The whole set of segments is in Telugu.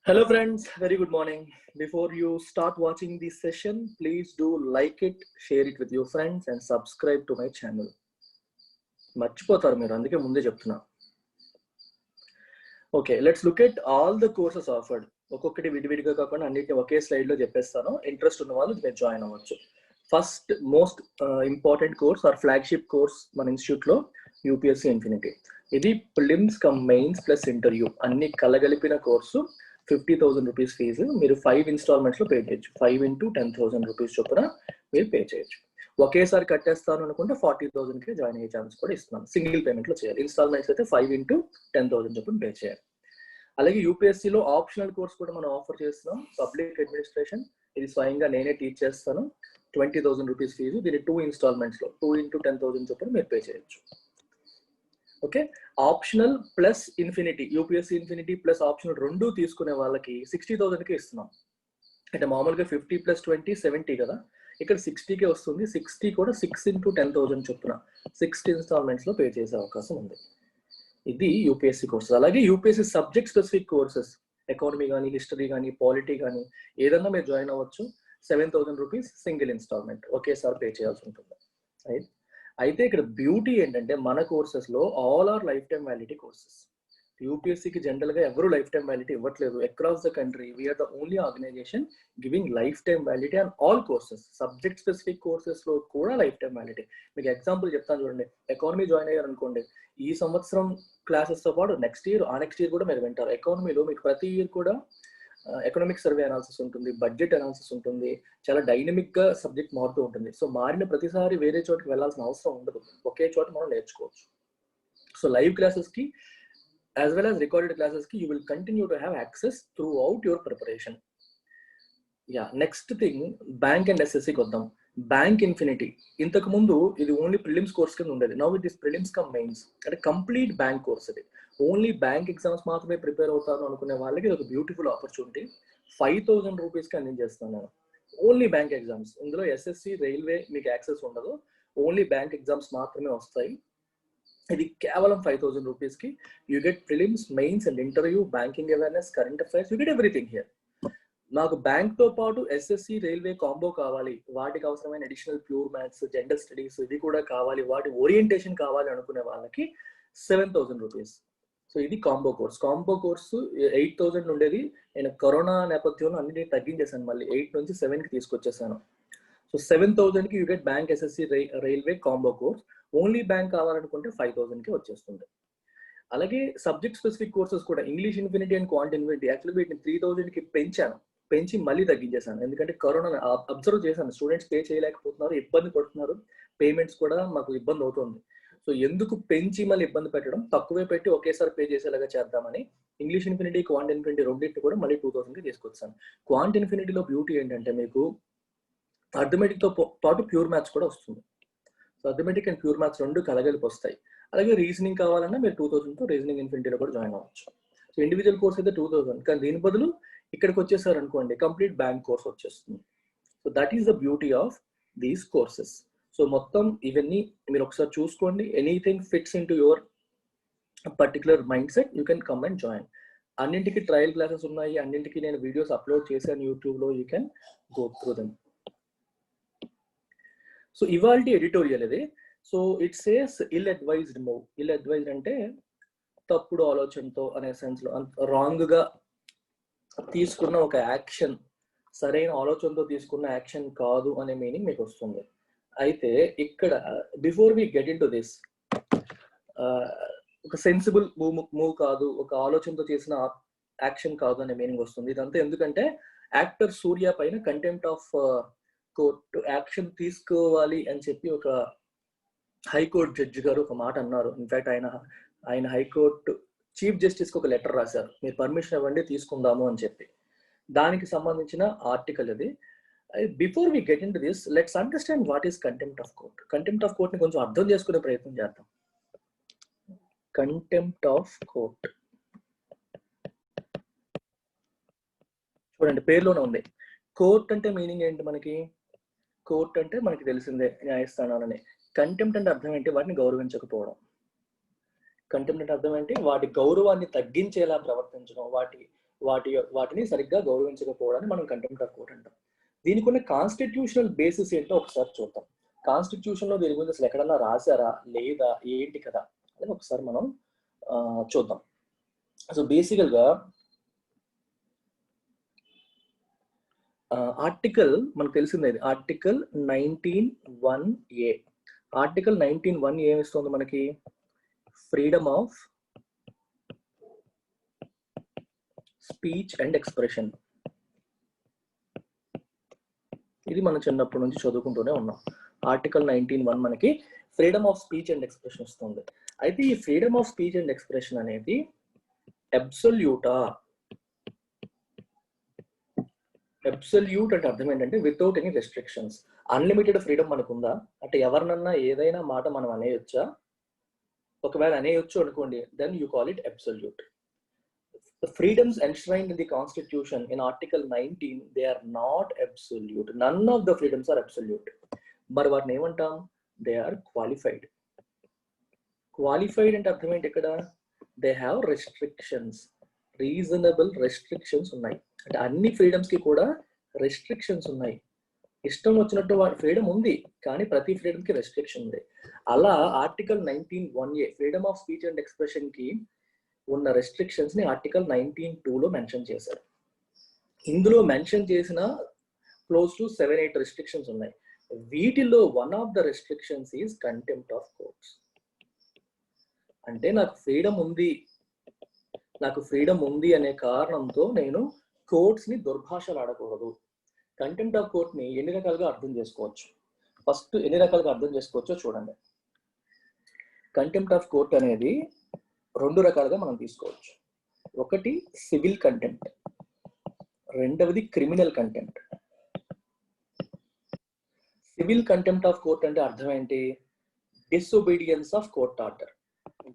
Hello friends, very good morning. Before you start watching this session, please do like it, share it with your friends and subscribe to my channel. మర్చిపోతారు మీరు అందుకే ముందే చెప్తున్నా. Okay, let's look at all the courses offered. ఒక్కొక్కటి విడివిడిగా కాకుండా అన్నిటిని ఒకే స్లైడ్ లో చెప్పేస్తాను. ఇంట్రెస్ట్ ఉన్న వాళ్ళు మీరు జాయిన్ అవ్వచ్చు. First most important course or flagship course మన ఇన్స్టిట్యూట్ లో యూపీఎస్సీ ఇన్ఫినిటీ. ఇది prelims cum mains plus interview అన్ని కలగలిపిన కోర్సు. 50,000 రూపీస్ ఫీజు మీరు 5 ఇన్స్టాల్మెంట్స్ లో పే చేయొచ్చు. 5 into 10,000 రూపీస్ చొప్పున మీరు పే చేయొచ్చు. ఒకేసారి కట్టేస్తాను అనుకుంటే 40,000 కి జాయిన్ అయ్యే ఛాన్స్ కూడా ఇస్తున్నాను. సింగిల్ పేమెంట్ లో చేయాలి. ఇన్స్టాల్మెంట్స్ అయితే 5 into 10,000 చొప్పున పే చేయాలి. అలాగే యూపీఎస్సీలో ఆప్షనల్ కోర్స్ కూడా మనం ఆఫర్ చేస్తున్నాం. పబ్లిక్ అడ్మినిస్ట్రేషన్, ఇది స్వయంగా నేనే టీచ్ చేస్తాను. 20,000 రూపీస్ ఫీజు. దీన్ని 2 ఇన్స్టాల్మెంట్స్ లో 2 into 10,000 చొప్పున మీరు పే చేయొచ్చు. Okay, optional plus infinity, UPSC infinity plus optional రెండు తీసుకునే వాళ్ళకి 60,000కి ఇస్తున్నాం. అంటే మామూలుగా 50 + 20 70 కదా, ఇక్కడ 60కే వస్తుంది. 60 కూడా 6 into 10,000 చొప్పున 6 ఇన్స్టాల్మెంట్స్ లో పే చేసే అవకాశం ఉంది. ఇది యూపీఎస్సీ కోర్సెస్. అలాగే UPSC subject specific courses, economy కానీ, హిస్టరీ కానీ, పాలిటీ కానీ ఏదన్నా మీరు జాయిన్ అవ్వచ్చు. 7,000 రూపీస్ సింగిల్ ఇన్స్టాల్మెంట్ ఒకేసారి పే చేయాల్సి ఉంటుంది. రైట్, అయితే ఇక్కడ బ్యూటీ ఏంటంటే మన కోర్సెస్ లో all are lifetime validity courses. యూపీఎస్సీకి జనరల్ గా ఎవరు లైఫ్ టైమ్ వ్యాలిడిటీ ఇవ్వట్లేదు. Across the country we are the only organization giving lifetime validity and all courses. Subject specific courses లో కూడా లైఫ్ టైమ్ వ్యాలిడిటీ. మీకు ఎగ్జాంపుల్ చెప్తాను చూడండి. ఎకానమీ జాయిన్ అయ్యారు అనుకోండి, ఈ సంవత్సరం క్లాసెస్ తో పాటు నెక్స్ట్ ఇయర్ కూడా మీరు వింటారు. ఎకానమీలో మీకు ప్రతి ఇయర్ కూడా ఎకనామిక్ సర్వే అనాలిసిస్ ఉంటుంది, బడ్జెట్ అనాలిసిస్ ఉంటుంది. చాలా డైనమిక్ గా సబ్జెక్ట్ మారుతూ ఉంటుంది. సో మారిన ప్రతిసారి వేరే చోటుకి వెళ్ళాల్సిన అవసరం ఉండదు. ఒకే చోట మనం నేర్చుకోవచ్చు. సో లైవ్ క్లాసెస్ కి as well as recorded classes ki you will continue to have access throughout your preparation. Yeah, next thing, bank and SSC koddam. Bank Infinity ఇంతకు ముందు ఇది ఓన్లీ ప్రిలిమ్స్ కోర్స్ కింద ఉండేది. Now it is prelims cum mains, అంటే కంప్లీట్ బ్యాంక్ కోర్స్. ఇది ఓన్లీ బ్యాంక్ ఎగ్జామ్స్ మాత్రమే ప్రిపేర్ అవుతాను అనుకునే వాళ్ళకి ఇది ఒక బ్యూటిఫుల్ ఆపర్చునిటీ. 5,000 రూపీస్ కి అందించేస్తాను నేను. Only bank exams. ఇందులో ఎస్ఎస్సి, రైల్వే మీకు యాక్సెస్ ఉండదు. ఓన్లీ బ్యాంక్ ఎగ్జామ్స్ మాత్రమే వస్తాయి. ఇది కేవలం 5,000 రూపీస్ కి you get prelims, mains and interview, banking awareness, current affairs, you get everything here. నాకు బ్యాంక్ తో పాటు ఎస్ఎస్సి, రైల్వే కాంబో కావాలి, వాటికి అవసరమైన additional pure maths, gender studies ఇది కూడా కావాలి, వాటి ఓరియంటేషన్ కావాలి అనుకునే వాళ్ళకి 7,000 రూపీస్. సో ఇది కాంబో కోర్స్. కాంబో కోర్సు 8,000 ఉండేది. నేను కరోనా నేపథ్యంలో అన్నిటిని తగ్గించేసాను. మళ్ళీ 8 నుంచి 7కి తీసుకొచ్చేసాను. సో 7,000 కి you get bank, SSC, railway combo course. Only bank కావాలనుకుంటే 5,000కి వచ్చేస్తుంది. అలాగే సబ్జెక్ట్ స్పెసిఫిక్ కోర్సెస్ కూడా English infinity and quant infinity. Actually వీటిని 3,000కి పెంచి మళ్ళీ తగ్గించేసాను. ఎందుకంటే కరోనా అబ్జర్వ్ చేశాను, స్టూడెంట్స్ పే చేయలేకపోతున్నారు, ఇబ్బంది పడుతున్నారు, పేమెంట్స్ కూడా మాకు ఇబ్బంది అవుతుంది. సో ఎందుకు పెంచి మళ్ళీ ఇబ్బంది పెట్టడం, తక్కువే పెట్టి ఒకేసారి పే చేసేలాగా చేద్దామని ఇంగ్లీష్ ఇన్ఫినిటీ, క్వాంట్ ఇన్ఫినిటీ రెండింటిని కూడా మళ్ళీ 2,000కి తీసుకొచ్చాను. క్వాంట్ ఇన్ఫినిటీలో బ్యూటీ ఏంటంటే మీకు అర్థమెటిక్ తో పాటు ప్యూర్ మ్యాథ్స్ కూడా వస్తుంది. So arithmetic and pure maths రెండు కలగలిపి వస్తాయి. అలాగే రీజనింగ్ కావాలన్నా మీరు 2,000తో రీజనింగ్ ఇన్ఫినిటీలో కూడా జాయిన్ అవ్వచ్చు. సో ఇండివిజువల్ కోర్స్ అయితే 2,000, కానీ దీని బదులు ఇక్కడికి వచ్చేసారు అనుకోండి కంప్లీట్ బ్యాంక్ కోర్స్ వచ్చేస్తుంది. So that is the beauty of these courses. So మొత్తం ఇవన్నీ మీరు ఒకసారి చూసుకోండి. Anything fits into your particular mindset, you can come and join. అన్నింటికి ట్రయల్ క్లాసెస్ ఉన్నాయి, అన్నింటికి నేను వీడియోస్ అప్లోడ్ చేశాను యూట్యూబ్లో. You can go through them. So ఇవాల్టి ఎడిటోరియల్ ఇది. So it says ill advised move. Ill advised అంటే తప్పుడు ఆలోచనతో అనే సెన్స్ లో, రాంగ్ గా తీసుకున్న ఒక యాక్షన్, సరైన ఆలోచనతో తీసుకున్న యాక్షన్ కాదు అనే మీనింగ్ మీకు వస్తుంది. అయితే ఇక్కడ before we get into this, ఒక సెన్సిబుల్ మూవ్ కాదు, ఒక ఆలోచనతో చేసిన యాక్షన్ కాదు అనే మీనింగ్ వస్తుంది. ఇదంతా ఎందుకంటే యాక్టర్ సూర్య పైన కంటెంప్ట్ ఆఫ్ కోర్టు యాక్షన్ తీసుకోవాలి అని చెప్పి ఒక హైకోర్టు జడ్జి గారు ఒక మాట అన్నారు. ఇన్ఫాక్ట్ ఆయన హైకోర్టు చీఫ్ జస్టిస్ కి ఒక లెటర్ రాశారు, మీరు పర్మిషన్ ఇవ్వండి తీసుకుందాము అని చెప్పి. దానికి సంబంధించిన ఆర్టికల్ ఇది. Before we get into this, let's understand what is contempt of court. Contempt of court ని కొంచెం అర్థం చేసుకునే ప్రయత్నం చేద్దాం. కంటెంప్ట్ ఆఫ్ కోర్ట్ చూడండి, పేరులోనే ఉంది. కోర్ట్ అంటే మీనింగ్ ఏంటి మనకి? కోర్ట్ అంటే మనకి తెలిసిందే న్యాయస్థానాలని. కంటెంప్ట్ అంటే అర్థం ఏంటి? వాటిని గౌరవించకపోవడం. కంటెంప్ట్ అంటే అర్థం ఏంటి? వాటి గౌరవాన్ని తగ్గించేలా ప్రవర్తించడం, వాటిని సరిగ్గా గౌరవించకపోవడాన్ని మనం కంటెంప్ట్ ఆఫ్ కోర్ట్ అంటాం. దీనికి ఉన్న కాన్స్టిట్యూషనల్ బేసిస్ ఏంటో ఒకసారి చూద్దాం. కాన్స్టిట్యూషన్ లో దీని గురించి అసలు ఎక్కడన్నా రాశారా లేదా ఏంటి కదా అని ఒకసారి మనం చూద్దాం. సో బేసికల్ గా ఆర్టికల్ మనకు తెలిసిందే, ఆర్టికల్ 19(1)A. ఆర్టికల్ 19(1) ఏమిస్తుంది మనకి? Freedom of speech and expression. ఇది మనం చిన్నప్పటి నుంచి చదువుకుంటూనే ఉన్నాం. ఆర్టికల్ 19(1) మనకి freedom of speech and expression ఇస్తుంది. అయితే ఈ freedom of speech and expression అనేది అబ్సల్యూటా? అబ్సల్యూట్ అంటే అర్థం ఏంటంటే without any restrictions. Unlimited freedom మనకు ఉందా అంటే ఎవరినన్నా ఏదైనా మాట మనం అనేయొచ్చా? ఒకవేళ అనేయొచ్చు అనుకోండి, then you call it absolute. The freedoms enshrined in the Constitution in Article 19, they are not absolute. None of the freedoms are absolute. But what name antam? They are qualified. Qualified and అర్థం ఏంటి ఇక్కడ? They have restrictions, reasonable restrictions ఉన్నాయి. అంటే అన్ని ఫ్రీడమ్స్ కి కూడా రెస్ట్రిక్షన్స్ ఉన్నాయి. ఇష్టం వచ్చినట్టు వాటి ఫ్రీడమ్ ఉంది, కానీ ప్రతి ఫ్రీడమ్ కి రెస్ట్రిక్షన్ ఉంది. అలా article 19(1)A freedom of speech and expression కి ఉన్న రెస్ట్రిక్షన్స్ ని ఆర్టికల్ 19(2)లో మెన్షన్ చేశారు. ఇందులో మెన్షన్ చేసిన క్లోజ్ టు 7-8 రెస్ట్రిక్షన్స్ ఉన్నాయి. వీటిలో one of the restrictions is contempt of courts. అంటే నాకు ఫ్రీడమ్ ఉంది అనే కారణంతో నేను కోర్ట్స్ ని దుర్భాషలు ఆడకూడదు. కంటెంప్ట్ ఆఫ్ కోర్ట్ ని ఎన్ని రకాలుగా అర్థం చేసుకోవచ్చు? ఫస్ట్ ఎన్ని రకాలుగా అర్థం చేసుకోవచ్చో చూడండి. కంటెంప్ట్ ఆఫ్ కోర్ట్ అనేది 2 రకాలుగా మనం తీసుకోవచ్చు. ఒకటి సివిల్ కంటెంప్ట్, రెండవది criminal contempt. Civil contempt of court అంటే అర్థం ఏంటి? Disobedience of court order.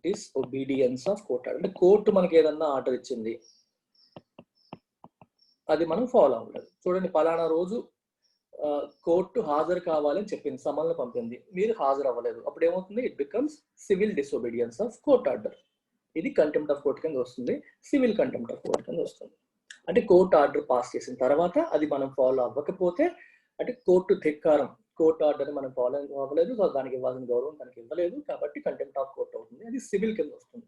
Disobedience of court order అంటే కోర్టు మనకి ఏదన్నా ఆర్డర్ ఇచ్చింది, అది మనం ఫాలో అవ్వలేదు. చూడండి, పలానా రోజు కోర్టు హాజరు కావాలని చెప్పింది, సమన్లు పంపింది, మీరు హాజరు అవ్వలేదు. అప్పుడు ఏమవుతుంది? It becomes civil disobedience of court order. ఇది కంటెంప్ట్ ఆఫ్ కోర్ట్ కింద వస్తుంది. సివిల్ కంటెంప్ట్ ఆఫ్ కోర్ట్ కింద వస్తుంది. అంటే కోర్టు ఆర్డర్ పాస్ చేసిన తర్వాత అది మనం ఫాలో అవ్వకపోతే, అంటే కోర్టు ధిక్కారం, కోర్టు ఆర్డర్ మనం ఫాలో అవ్వలేదు, దానికి ఇవ్వాల్సిన గౌరవం తనకి ఇవ్వలేదు, కాబట్టి కంటెంప్ట్ ఆఫ్ కోర్ట్ అవుతుంది. అది సివిల్ కింద వస్తుంది.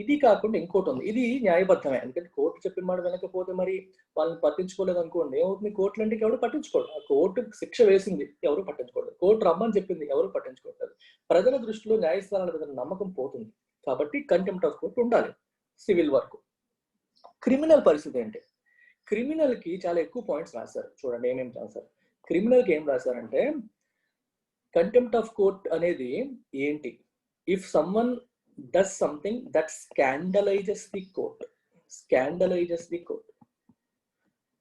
ఇది కాకుండా ఇంకోటి ఉంది, ఇది న్యాయబద్ధమే. ఎందుకంటే కోర్టు చెప్పిన మాట వినకపోతే మరి వాళ్ళని పట్టించుకోలేదు అనుకోండి, ఏమవుతుంది? కోర్టులు అంటే ఎవరు పట్టించుకోరు. ఆ కోర్టు శిక్ష వేసింది, ఎవరు పట్టించుకోలేదు. కోర్టు రమ్మని చెప్పింది, ఎవరు పట్టించుకోవట్లేదు. ప్రజల దృష్టిలో న్యాయస్థానాల మీద నమ్మకం పోతుంది. కాబట్టి కంటెంప్ట్ ఆఫ్ కోర్ట్ ఉండాలి సివిల్ వరకు. క్రిమినల్ పరిస్థితి ఏంటి? క్రిమినల్ కి చాలా ఎక్కువ పాయింట్స్ రాశారు. చూడండి ఏమేమి రాశారు. క్రిమినల్ కి ఏం రాశారంటే, కంటెంప్ట్ ఆఫ్ కోర్ట్ అనేది ఏంటి? If someone does something that scandalizes the court. Scandalizes the court.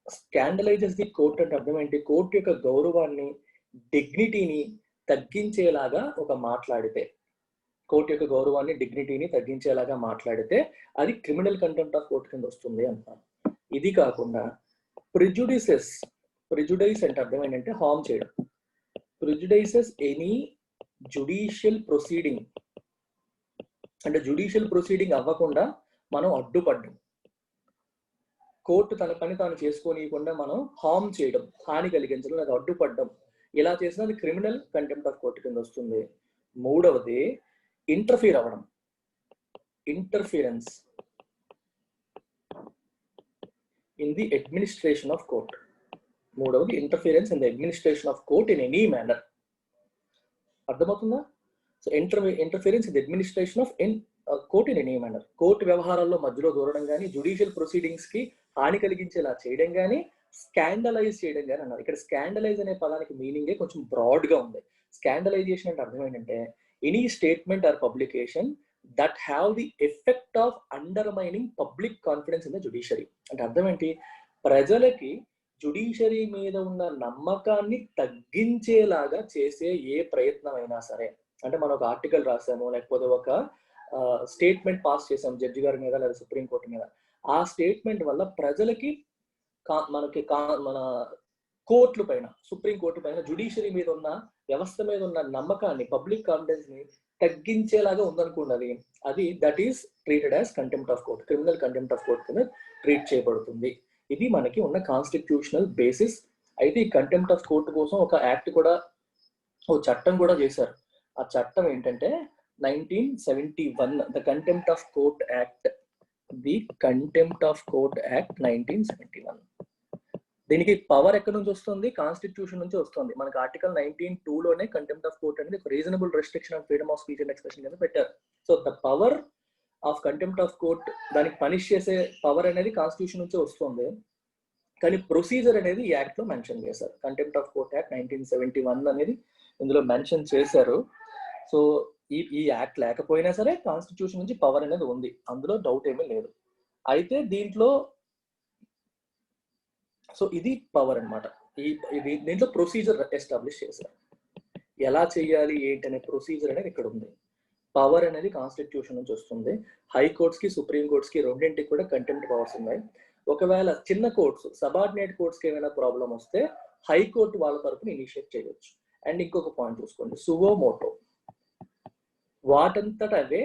Scandalizes the court అంటే అర్థం ఏంటి? కోర్టు యొక్క గౌరవాన్ని, డిగ్నిటీని తగ్గించేలాగా మాట్లాడితే, కోర్టు యొక్క గౌరవాన్ని, డిగ్నిటీని తగ్గించేలాగా మాట్లాడితే అది క్రిమినల్ కంటెంప్ట్ ఆఫ్ కోర్ట్ కింద వస్తుంది అంటారు. ఇది కాకుండా ప్రిజుడైస్ అంటే అర్థం ఏంటంటే హార్మ్ చేయడం. ప్రిజుడైసెస్ ఎనీ జుడిషియల్ ప్రొసీడింగ్ అంటే జుడిషియల్ ప్రొసీడింగ్ అవ్వకుండా మనం అడ్డుపడ్డం, కోర్టు తన పని తాను చేసుకోనియకుండా మనం హార్మ్ చేయడం, హాని కలిగించడం, అది అడ్డుపడ్డం, ఇలా చేసినా అది క్రిమినల్ కంటెంప్ట్ ఆఫ్ కోర్ట్ కింద వస్తుంది. మూడవది ఇంటర్ఫీర్ అవ్వడం, interference in the administration of court. మూడవది interference in the administration of court in any manner. అర్థమవుతుందా? So interference in the administration of court in any manner. Court వ్యవహారాల్లో మధ్యలో దూరడం కానీ, జుడిషియల్ ప్రొసీడింగ్స్ కి హాని కలిగించేలా చేయడం కానీ, స్కాండలైజ్ చేయడం కానీ అన్నారు. ఇక్కడ స్కాండలైజ్ అనే పదానికి మీనింగే కొంచెం బ్రాడ్ గా ఉంది. స్కాండలైజేషన్ అంటే అర్థం ఏంటంటే any statement are publication that have the effect of undermining public confidence in the judiciary. అంటే అర్థం ఏంటి? ప్రజలకి జుడిషియరీ మీద ఉన్న నమ్మకాన్ని తగ్గించేలాగా చేసే ఏ ప్రయత్నం అయినా సరే, అంటే మనం ఒక ఆర్టికల్ రాసాము, లేకపోతే ఒక స్టేట్మెంట్ పాస్ చేసాం జడ్జి గారి మీద లేదా సుప్రీంకోర్టు మీద, ఆ స్టేట్మెంట్ వల్ల ప్రజలకి మన కోర్టుల పైన, సుప్రీంకోర్టు పైన, జుడిషియరీ మీద ఉన్న వ్యవస్థ మీద ఉన్న నమ్మకాన్ని, పబ్లిక్ కాన్ఫిడెన్స్ ని తగ్గించేలాగా ఉందనుకోండి, అది that is treated as contempt of court, criminal contempt of court కింద ట్రీట్ చేయబడుతుంది. ఇది మనకి ఉన్న కాన్స్టిట్యూషనల్ బేసిస్. అయితే ఈ కంటెంప్ట్ ఆఫ్ కోర్ట్ కోసం ఒక యాక్ట్ కూడా, ఓ చట్టం కూడా చేశారు. ఆ చట్టం ఏంటంటే 1971, the contempt of court act. The contempt of court act 1971. దీనికి పవర్ ఎక్కడి నుంచి వస్తుంది? కాన్స్టిట్యూషన్ నుంచి వస్తుంది. మనకి ఆర్టికల్ 19(2)లోనే కంటెంప్ట్ ఆఫ్ కోర్ట్ అనేది reasonable restriction of freedom of speech and expression కింద పెట్టారు. So the power of contempt of court, దానికి పనిష్ చేసే పవర్ అనేది కాన్స్టిట్యూషన్ నుంచి వస్తుంది. కానీ ప్రొసీజర్ అనేది ఈ యాక్ట్ లో మెన్షన్ చేశారు. కంటెంప్ట్ ఆఫ్ కోర్ట్ యాక్ట్ 1971 అనేది ఇందులో మెన్షన్ చేశారు. సో ఈ యాక్ట్ లేకపోయినా సరే కాన్స్టిట్యూషన్ నుంచి పవర్ అనేది ఉంది, అందులో డౌట్ ఏమీ లేదు. అయితే దీంట్లో సో ఇది పవర్ అనమాట. దీంట్లో ప్రొసీజర్ ఎస్టాబ్లిష్ చేశారు. ఎలా చేయాలి ఏంటి అనే ప్రొసీజర్ అనేది ఇక్కడ ఉంది. పవర్ అనేది కాన్స్టిట్యూషన్ నుంచి వస్తుంది. హైకోర్ట్స్ కి, సుప్రీం కోర్ట్స్ కి రెండింటికి కూడా కంటెంప్ట్ పవర్స్ ఉన్నాయి. ఒకవేళ చిన్న కోర్ట్స్, సబార్డినేట్ కోర్ట్స్ కి ఏమైనా ప్రాబ్లం వస్తే హైకోర్టు వాళ్ళ తరఫున ఇనిషియేట్ చేయవచ్చు. అండ్ ఇంకొక పాయింట్ చూసుకోండి, సువో మోటో, వాటంతట అవే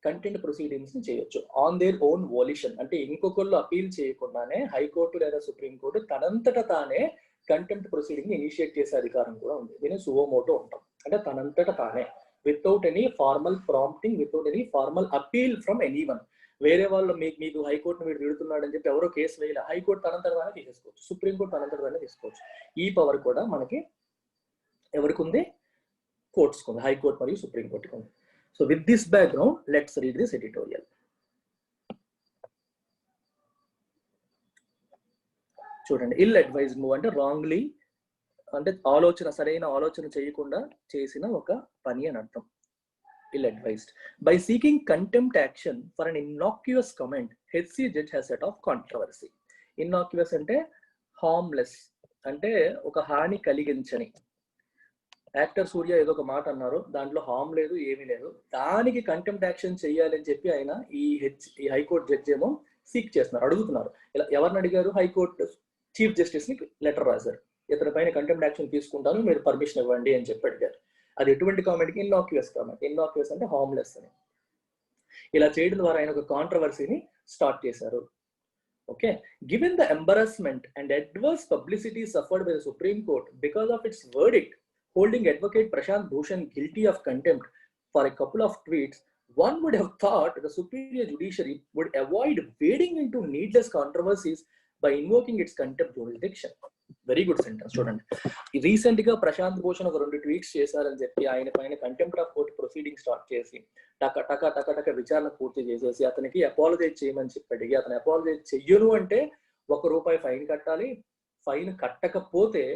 కంటెంట్ ప్రొసీడింగ్స్ ని చేయొచ్చు ఆన్ దేర్ ఓన్ వోలిషన్. అంటే ఇంకొకళ్ళు అపీల్ చేయకుండానే హైకోర్టు లేదా సుప్రీంకోర్టు తనంతట తానే కంటెంప్ట్ ప్రొసీడింగ్ ని ఇనిషియేట్ చేసే అధికారం కూడా ఉంది. దీన్ని సువో మోటో ఉంటాం. అంటే తనంతట తానే, without any formal prompting, without any formal appeal from anyone. వేరే వాళ్ళు మీకు హైకోర్టును వీడు తిడుతున్నాడు అని చెప్పి ఎవరో కేసు వేయాలి, హైకోర్టు తనంతట తానే తీసేసుకోవచ్చు, సుప్రీంకోర్టు తనంతట తానే తీసుకోవచ్చు. ఈ పవర్ కూడా మనకి ఎవరికి ఉంది? కోర్ట్స్కి ఉంది, హైకోర్టు మరియు సుప్రీంకోర్టుకి ఉంది. So with this background, let's read this editorial. చూడండి, ఇల్ అడ్వైజ్ మూవ్ అంటే రాంగ్లీ, అంటే సరైన ఆలోచన చేయకుండా చేసిన ఒక పని అని అర్థం. Ill advised. By seeking contempt action for an innocuous comment, HC judge has set off controversy. Innocuous అంటే హార్మ్లెస్, అంటే ఒక హాని కలిగించని. యాక్టర్ సూర్య ఏదో ఒక మాట అన్నారు, దాంట్లో హార్మ్ లేదు, ఏమీ లేదు, దానికి కంటెంప్ట్ యాక్షన్ చేయాలని చెప్పి ఆయన ఈ హైకోర్టు జడ్జి ఏమో సీక్ చేస్తున్నారు, అడుగుతున్నారు. ఇలా ఎవరిని అడిగారు? హైకోర్టు చీఫ్ జస్టిస్ ని లెటర్ రాశారు, ఇతని పైన కంటెంప్ట్ యాక్షన్ తీసుకుంటాను, మీరు పర్మిషన్ ఇవ్వండి అని చెప్పి అడిగారు. అది ఎటువంటి కామెంట్కి? ఇన్నాక్యుయస్ కామెంట్. ఇన్నాక్యుయస్ అంటే హార్మ్లెస్ అని. ఇలా చేయడం ద్వారా ఆయన ఒక కాంట్రవర్సీని స్టార్ట్ చేశారు. Okay, given the embarrassment and adverse publicity suffered by the supreme court because of it's verdict holding advocate Prashant Bhushan guilty of contempt for a couple of tweets, one would have thought the superior judiciary would avoid wading into needless controversies by invoking its contempt jurisdiction. Very good sentence. చూడండి, రీసెంట్ గా ప్రశాంత్ భూషణ్ ఒక 2 ట్వీట్స్ చేశారని చెప్పి ఆయన పైన contempt of court proceeding start చేసి టక విచారణ పూర్తి చేసేసి అతనికి అపాలజైజ్ చేయమని చెప్పి అడిగి, అతను అపాలజైజ్ చెయ్యను అంటే ₹1 ఫైన్ కట్టాలి, ఫైన్ కట్టకపోతే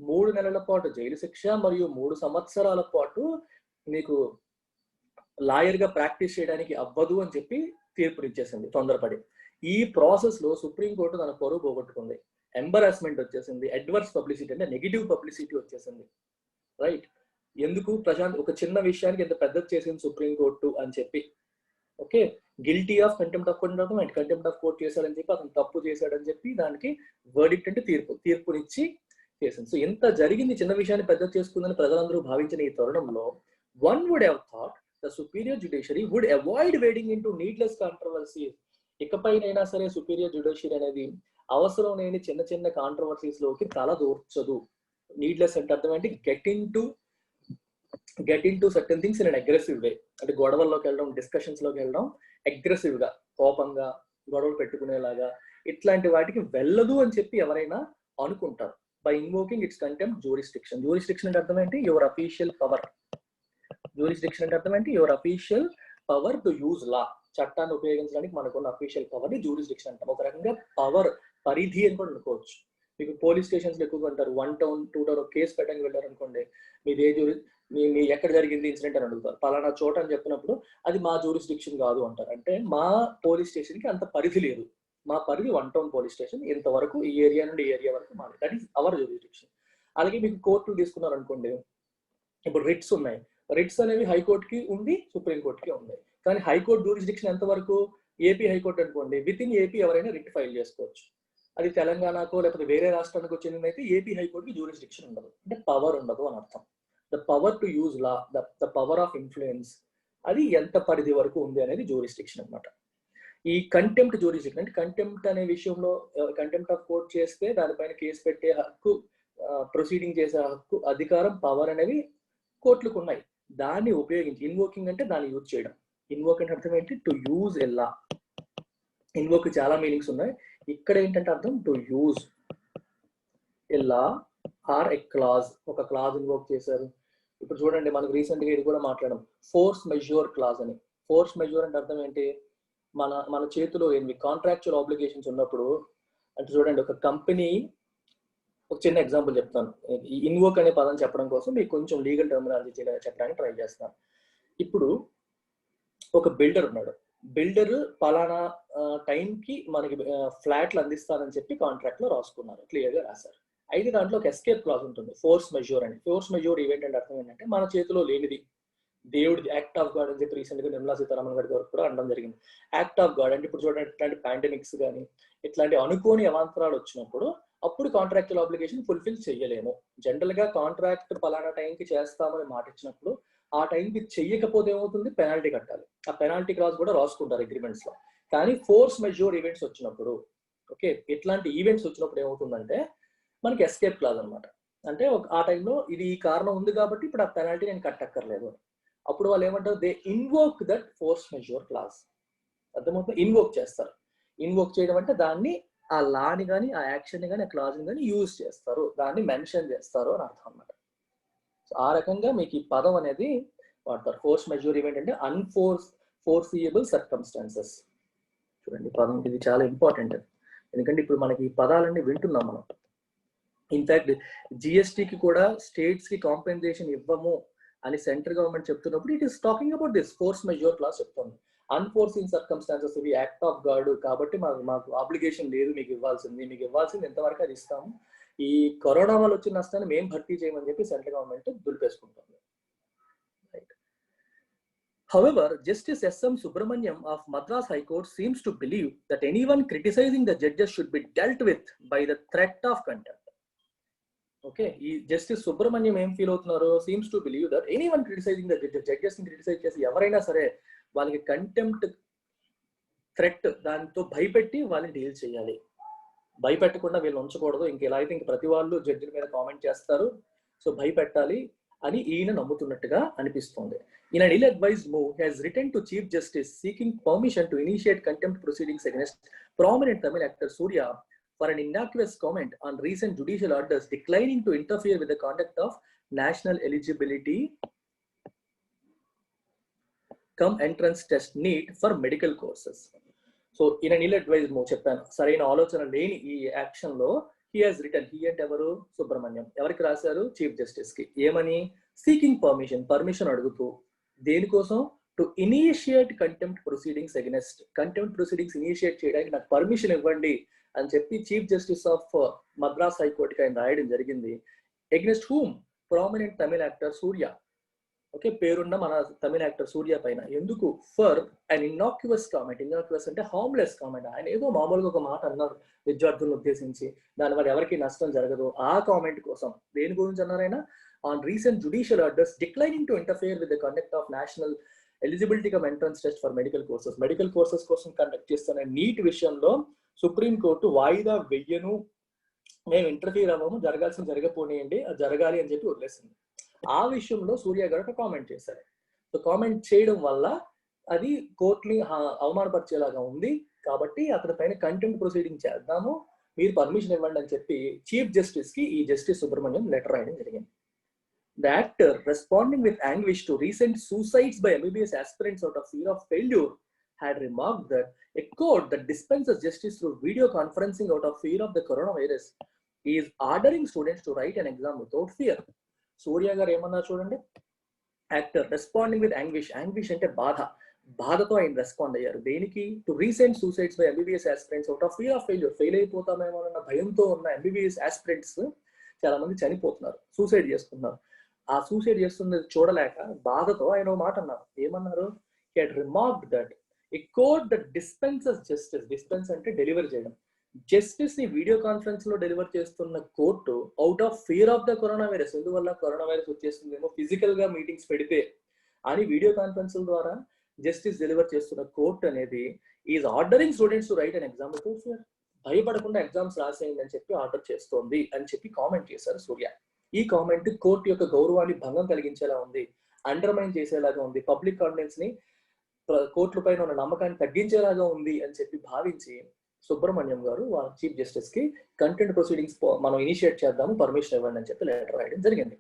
3 నెలల పాటు జైలు శిక్ష మరియు 3 సంవత్సరాల పాటు మీకు లాయర్ గా ప్రాక్టీస్ చేయడానికి అవ్వదు అని చెప్పి తీర్పునిచ్చేసింది తొందరపడి. ఈ ప్రాసెస్ లో సుప్రీంకోర్టు తన పరువు పోగొట్టుకుంది, ఎంబరాస్మెంట్ వచ్చేసింది, అడ్వర్స్ పబ్లిసిటీ అంటే నెగిటివ్ పబ్లిసిటీ వచ్చేసింది. రైట్? ఎందుకు? ప్రశాంత్ ఒక చిన్న విషయానికి ఎంత పెద్దది చేసింది సుప్రీంకోర్టు అని చెప్పి. Okay, guilty of contempt of court and contempt of court చేశాడని చెప్పి, అతను తప్పు చేశాడని చెప్పి దానికి వర్డిక్ట్ అంటే తీర్పునిచ్చి చేసింది. సో ఎంత జరిగింది, చిన్న విషయాన్ని పెద్ద చేసుకుందని ప్రజలందరూ భావించిన ఈ తరుణంలో one would have thought the superior judiciary would avoid wading into needless controversies. ఇకపైనైనా సరే సుపీరియర్ జ్యుడిషియరీ అనేది అవసరం లేని చిన్న కాంట్రవర్సీస్ లోకి తల దూర్చదు. నీడ్లెస్ అంటే అర్థం ఏంటి? Get into certain things in an aggressive way. అంటే గొడవల్లోకి వెళ్ళడం, డిస్కషన్స్ లోకి వెళ్ళడం, అగ్రెసివ్ గా, కోపంగా, గొడవలు పెట్టుకునేలాగా ఇట్లాంటి వాటికి వెళ్ళదు అని చెప్పి ఎవరైనా అనుకుంటారు. by invoking its contempt jurisdiction. Jurisdiction అంటే అర్థం ఏంటి? your official power. Jurisdiction అంటే అర్థం ఏంటి? your official power to use law. చట్టాన్ని ఉపయోగించడానికి మనకున్న అఫీషియల్ పవర్ ని జ్యూరిస్డిక్షన్ అంటాం. ఒక రకంగా పవర్, పరిధి అని కూడా అనుకోవచ్చు. మీకు పోలీస్ స్టేషన్స్ ఎక్కువగా అంటారు, 1 టౌన్ 2 టౌన్ ఒక కేసు పెట్టడానికి వెళ్ళారు అనుకోండి, మీది మీ ఎక్కడ జరిగింది ఇన్సిడెంట్ అని అడుగుతారు. పలానా చోట అని చెప్పినప్పుడు అది మా జ్యూరిస్డిక్షన్ కాదు అంటారు. అంటే మా పోలీస్ స్టేషన్ కి అంత పరిధి లేదు, మా పరిధి 1 టౌన్ పోలీస్ స్టేషన్, ఇంతవరకు ఈ ఏరియా నుండి ఈ ఏరియా వరకు మాది, దట్ ఈస్ అవర్ జ్యూరిస్డిక్షన్. అలాగే మీకు కోర్టులు తీసుకున్నారు అనుకోండి, ఇప్పుడు రిట్స్ ఉన్నాయి, రిట్స్ అనేవి హైకోర్టుకి ఉంది, సుప్రీంకోర్టుకి ఉంది. కానీ హైకోర్టు జ్యూరిస్డిక్షన్ ఎంతవరకు? ఏపీ హైకోర్టు అనుకోండి, విత్ ఇన్ ఏపీ ఎవరైనా రిట్ ఫైల్ చేసుకోవచ్చు. అది తెలంగాణకో లేకపోతే వేరే రాష్ట్రానికి వచ్చిందైతే ఏపీ హైకోర్టుకి జ్యూరిస్డిక్షన్ ఉండదు, అంటే పవర్ ఉండదు అని అర్థం. The power to use law, the power of influence, అది ఎంత పరిధి వరకు ఉంది అనేది జ్యూరిస్డిక్షన్ అనమాట. ఈ కంటెంప్ట్ జ్యూరిస్డిక్షన్ అంటే కంటెంప్ట్ అనే విషయంలో కంటెంప్ట్ ఆఫ్ కోర్ట్ చేస్తే దానిపైన కేసు పెట్టే హక్కు, ప్రొసీడింగ్ చేసే హక్కు, అధికారం, పవర్ అనేవి కోర్టులకు ఉన్నాయి. దాన్ని ఉపయోగించి ఇన్వోకింగ్ అంటే దాన్ని యూజ్ చేయడం. ఇన్వోక్ అంటే అర్థం ఏంటి? To use a law. Invoke చాలా మీనింగ్స్ ఉన్నాయి. ఇక్కడ ఏంటంటే అర్థం to use a law or a clause. ఒక క్లాజ్ ఇన్వోక్ చేశారు. ఇప్పుడు చూడండి, మనకు రీసెంట్ గా ఇది కూడా మాట్లాడడం, ఫోర్స్ మెజూర్ క్లాజ్ అని. ఫోర్స్ మెజూర్ అంటే అర్థం ఏంటి? మన చేతిలో ఏంటి కాంట్రాక్చువల్ ఆబ్లిగేషన్స్ ఉన్నప్పుడు, అంటే చూడండి, ఒక కంపెనీ, ఒక చిన్న ఎగ్జాంపుల్ చెప్తాను. ఈ ఇన్వోక్ అనే పదం చెప్పడం కోసం మీకు కొంచెం లీగల్ టర్మినాలజీ చెప్పడానికి ట్రై చేస్తాను. ఇప్పుడు ఒక బిల్డర్ ఉన్నాడు. బిల్డర్ పలానా టైంకి మనకి ఫ్లాట్లు అందిస్తానని చెప్పి కాంట్రాక్ట్ లో రాసుకున్నారు, క్లియర్ గా రాశారు. అయితే దాంట్లో ఒక ఎస్కేప్ క్లాజ్ ఉంటుంది, ఫోర్స్ మెజూర్ అని. ఫోర్స్ మెజూర్ ఈవెంట్ అంటే అర్థం ఏంటంటే మన చేతిలో లేనిది, దేవుడి యాక్ట్ ఆఫ్ గాడ్ అని చెప్పి రీసెంట్ గా నిర్మలా సీతారామన్ గారి వరకు కూడా అనడం జరిగింది. యాక్ట్ ఆఫ్ గాడ్ అంటే ఇప్పుడు చూడండి, ఇట్లాంటి పాండమిక్స్ కానీ ఇట్లాంటి అనుకోని అవాంతరాలు వచ్చినప్పుడు అప్పుడు కాంట్రాక్చువల్ ఆబ్లిగేషన్ ఫుల్ఫిల్ చేయలేము. జనరల్ గా కాంట్రాక్ట్ పలానా టైంకి చేస్తామని మాట ఇచ్చినప్పుడు ఆ టైంకి చెయ్యకపోతే ఏమవుతుంది? పెనాల్టీ కట్టాలి. ఆ పెనాల్టీ క్లాజ్ కూడా రాసుకుంటారు అగ్రిమెంట్స్ లో. కానీ ఫోర్స్ మెజూర్ ఈవెంట్స్ వచ్చినప్పుడు, ఓకే, ఇట్లాంటి ఈవెంట్స్ వచ్చినప్పుడు ఏమవుతుందంటే మనకి ఎస్కేప్ క్లాజ్ అనమాట. అంటే ఆ టైంలో ఇది ఈ కారణం ఉంది కాబట్టి ఇప్పుడు ఆ పెనాల్టీ నేను కట్టక్కర్లేదు. అప్పుడు వాళ్ళు ఏమంటారు? They invoke that force majeure clause. అర్థమవుతుంది? ఇన్వోక్ చేస్తారు. ఇన్వోక్ చేయడం అంటే దాన్ని, ఆ లాని కానీ ఆ యాక్షన్ ని కానీ ఆ క్లాజ్ ని కానీ యూజ్ చేస్తారు, దాన్ని మెన్షన్ చేస్తారు అని అర్థం అన్నమాట. సో ఆ రకంగా మీకు ఈ పదం అనేది వాడతారు. ఫోర్స్ మెజూర్ ఈవెంట్ అంటే ఫోర్సియబుల్ సర్కమ్స్టాన్సెస్. చూడండి పదం, ఇది చాలా ఇంపార్టెంట్. ఎందుకంటే ఇప్పుడు మనకి ఈ పదాలన్నీ వింటున్నాం మనం. ఇన్ఫాక్ట్ జిఎస్టికి కూడా స్టేట్స్ కి కాంపెన్సేషన్ ఇవ్వము అని సెంట్రల్ గవర్నమెంట్ చెప్తున్నప్పుడు it is talking about this force measure class చెప్తుంది. అన్ఫోర్సిన్ సర్కమ్స్టాన్సెస్, ఇవి యాక్ట్ ఆఫ్ గాడ్ కాబట్టి మాకు ఆబ్లిగేషన్ లేదు, మీకు ఇవ్వాల్సింది ఎంతవరకు అది ఇస్తాము, ఈ కరోనా వల్ల వచ్చిన నష్టాన్ని మేము భర్తీ చేయమని చెప్పి సెంట్రల్ గవర్నమెంట్ దులిపేసుకుంటుంది. However, Justice S.M. Subramaniam of Madras High Court seems to believe that anyone criticizing the judges should be dealt with by the threat of contempt. Okay, Justice Subramaniam ఏం ఫీల్ అవుతున్నారు? seems to believe that anyone criticizing the judges ని క్రిటిసైజ్ చేసి ఎవరైనా సరే వాళ్ళకి కంటెంప్ట్ థ్రెట్, దాంతో భయపెట్టి వాళ్ళని డీల్ చేయాలి. భయపెట్టకుండా వీళ్ళు ఉంచకూడదు. ఇంకెలా అయితే ఇంక ప్రతి వాళ్ళు జడ్జిల మీద కామెంట్ చేస్తారు, సో భయపెట్టాలి అని ఈయన నమ్ముతున్నట్టుగా అనిపిస్తుంది. In an ill-advised move, he has written to Chief Justice seeking permission to initiate contempt proceedings against prominent Tamil actor Surya for an innocuous comment on recent judicial orders declining to interfere with the conduct of national eligibility cum entrance test NEET for medical courses. So, in an ill-advised move, చెప్పాను, సరైన ఆలోచన లేని ఈ యాక్షన్ లో he has written, he అంటే ఎవరు? సుబ్రహ్మణ్యం. ఎవరికి రాశారు? చీఫ్ జస్టిస్ కి. ఏమని? సీకింగ్ పర్మిషన్ అడుగుతూ. దేనికోసం? To initiate contempt proceedings against, contempt proceedings initiate చేయడానికి నాకు పర్మిషన్ ఇవ్వండి అని చెప్పి చీఫ్ జస్టిస్ ఆఫ్ మద్రాస్ హైకోర్టుకి ఆయన రాయడం జరిగింది. Against whom? ప్రామినెంట్ తమిళ యాక్టర్ సూర్య. ఓకే, పేరున్న మన తమిళ యాక్టర్ సూర్య పైన. ఎందుకు? For an ఇన్నాక్యువస్ comment. ఇన్నాక్యువస్ అంటే హార్మ్లెస్ కామెంట్. ఆయన ఏదో మామూలుగా ఒక మాట అన్నారు విద్యార్థులను ఉద్దేశించి, దానివల్ల ఎవరికి నష్టం జరగదు, ఆ కామెంట్ కోసం. దేని గురించి అన్నారు ఆయన? On recent judicial orders declining to interfere with the conduct of national eligibility cum entrance test for medical courses. Medical courses కోసం కండక్ట్ చేస్తున్న నీట్ విషయంలో సుప్రీంకోర్టు వాయిదా వెయ్యను, మేము ఇంటర్ఫియర్ అవ్వము, జరగపోనీయండి, అది జరగాలి అని చెప్పి వదిలేసింది. ఆ విషయంలో సూర్య గారు ఒక కామెంట్ చేశారు. సో కామెంట్ చేయడం వల్ల అది కోర్టుని అవమానపరిచేలాగా ఉంది కాబట్టి అతని పైన కంటెంప్ట్ ప్రొసీడింగ్ చేద్దాము, మీరు పర్మిషన్ ఇవ్వండి అని చెప్పి చీఫ్ జస్టిస్ కి ఈ జస్టిస్ సుబ్రహ్మణ్యం లెటర్ రాయడం జరిగింది. The actor, responding with anguish to recent suicides by MBBS aspirants out of fear of failure, had remarked that a court that dispenses justice through video conferencing out of fear of the coronavirus is ordering students to write an exam without fear. సూర్య గారు ఏమన్నారు చూడండి. యాక్టర్ రెస్పాండింగ్ విత్ యాంగ్విష్ అంటే బాధతో ఆయన రెస్పాండ్ అయ్యారు. దేనికి? To recent suicides by MBBS aspirants out of fear of failure. Fail అయిపోతామేమో అన్న భయంతో ఉన్న ఎంబీబీఎస్ ఆస్పిరెంట్స్ చాలా మంది చనిపోతున్నారు, సూసైడ్ చేసుకున్నారు. ఆ సూసైడ్ చేస్తున్నది చూడలేక బాధతో ఆయన మాట అన్నారు. ఏమన్నారు? He had remarked that a court that dispenses justice, dispense అంటే డెలివర్ చేయడం, జస్టిస్ ని వీడియో కాన్ఫరెన్స్ లో డెలివర్ చేస్తున్న court out of fear of the corona virus, ఎందువల్ల కరోనా వైరస్ వచ్చేస్తుందేమో, ఫిజికల్ గా మీటింగ్స్ పెడితే అని వీడియో కాన్ఫరెన్స్ల ద్వారా జస్టిస్ డెలివర్ చేస్తున్న కోర్ట్ అనేది is ordering students to write and exam without fear. భయపడకుండా ఎగ్జామ్స్ రాసేయండి అని చెప్పి ఆర్డర్ చేస్తోంది అని చెప్పి కామెంట్ చేశారు సూర్య. ఈ కామెంట్ కోర్టు యొక్క గౌరవాన్ని భంగం కలిగించేలా ఉంది, అండర్మైన్ చేసేలాగా ఉంది, పబ్లిక్ కాన్ఫిడెన్స్ ని కోర్టుల పైన ఉన్న నమ్మకాన్ని తగ్గించేలాగా ఉంది అని చెప్పి భావించి సుబ్రహ్మణ్యం గారు వాళ్ళ చీఫ్ జస్టిస్ కి కంటెంట్ ప్రొసీడింగ్స్ మనం ఇనిషియేట్ చేద్దాము, పర్మిషన్ ఇవ్వండి అని చెప్పి లెటర్ రాయడం జరిగింది.